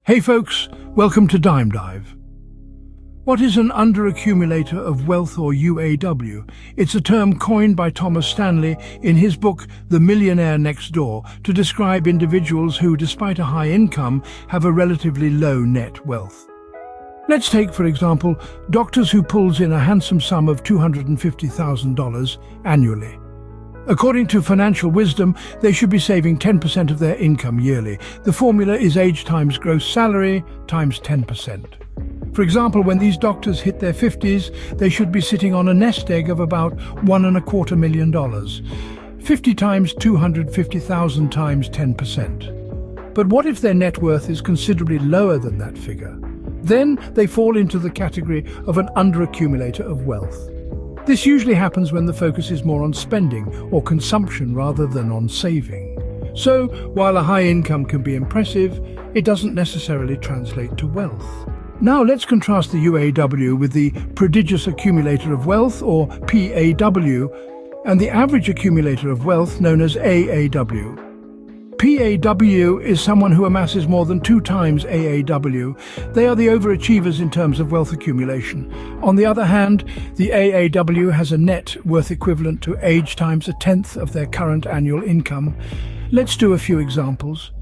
Hey folks, welcome to Dime Dive. What is an underaccumulator of wealth, or UAW? It's a term coined by Thomas Stanley in his book The Millionaire Next Door to describe individuals who, despite a high income, have a relatively low net wealth. Let's take, for example, doctors who pulls in a handsome sum of $250,000 annually. According to financial wisdom, they should be saving 10% of their income yearly. The formula is age times gross salary times 10%. For example, when these doctors hit their 50s, they should be sitting on a nest egg of about $1.25 million. 50 times 250,000 times 10%. But what if their net worth is considerably lower than that figure? Then they fall into the category of an underaccumulator of wealth. This usually happens when the focus is more on spending or consumption rather than on saving. So, while a high income can be impressive, it doesn't necessarily translate to wealth. Now let's contrast the UAW with the Prodigious Accumulator of Wealth, or PAW, and the average accumulator of wealth, known as AAW. PAW is someone who amasses more than 2 times AAW. They are the overachievers in terms of wealth accumulation. On the other hand, the AAW has a net worth equivalent to age times 1/10 of their current annual income. Let's do a few examples.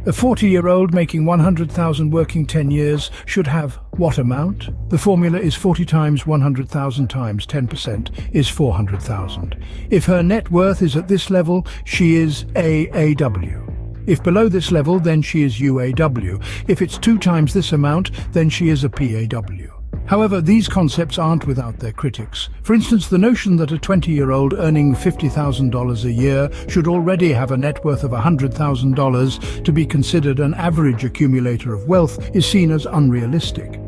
A 40-year-old making $100,000 working 10 years should have what amount? The formula is 40 times 100,000 times 10% is 400,000. If her net worth is at this level, she is AAW. If below this level, then she is UAW. If it's 2 times this amount, then she is a PAW. However, these concepts aren't without their critics. For instance, the notion that a 20-year-old earning $50,000 a year should already have a net worth of $100,000 to be considered an average accumulator of wealth is seen as unrealistic.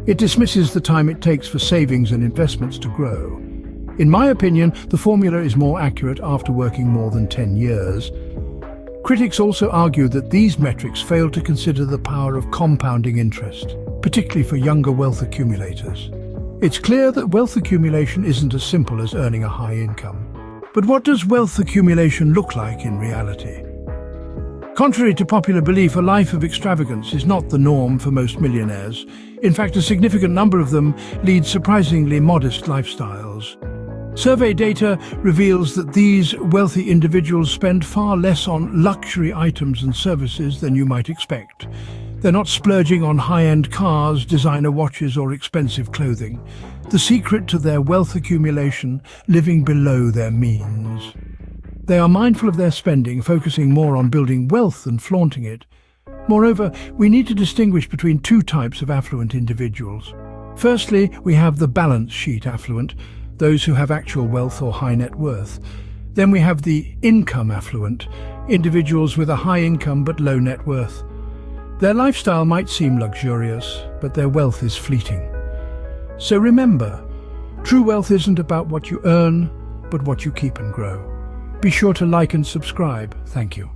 It dismisses the time it takes for savings and investments to grow. In my opinion, the formula is more accurate after working more than 10 years. Critics also argue that these metrics fail to consider the power of compounding interest, particularly for younger wealth accumulators. It's clear that wealth accumulation isn't as simple as earning a high income. But what does wealth accumulation look like in reality? Contrary to popular belief, a life of extravagance is not the norm for most millionaires. In fact, a significant number of them lead surprisingly modest lifestyles. Survey data reveals that these wealthy individuals spend far less on luxury items and services than you might expect. They're not splurging on high-end cars, designer watches, or expensive clothing. The secret to their wealth accumulation, living below their means. They are mindful of their spending, focusing more on building wealth than flaunting it. Moreover, we need to distinguish between 2 types of affluent individuals. Firstly, we have the balance sheet affluent, those who have actual wealth or high net worth. Then we have the income affluent, individuals with a high income but low net worth. Their lifestyle might seem luxurious, but their wealth is fleeting. So remember, true wealth isn't about what you earn, but what you keep and grow. Be sure to like and subscribe. Thank you.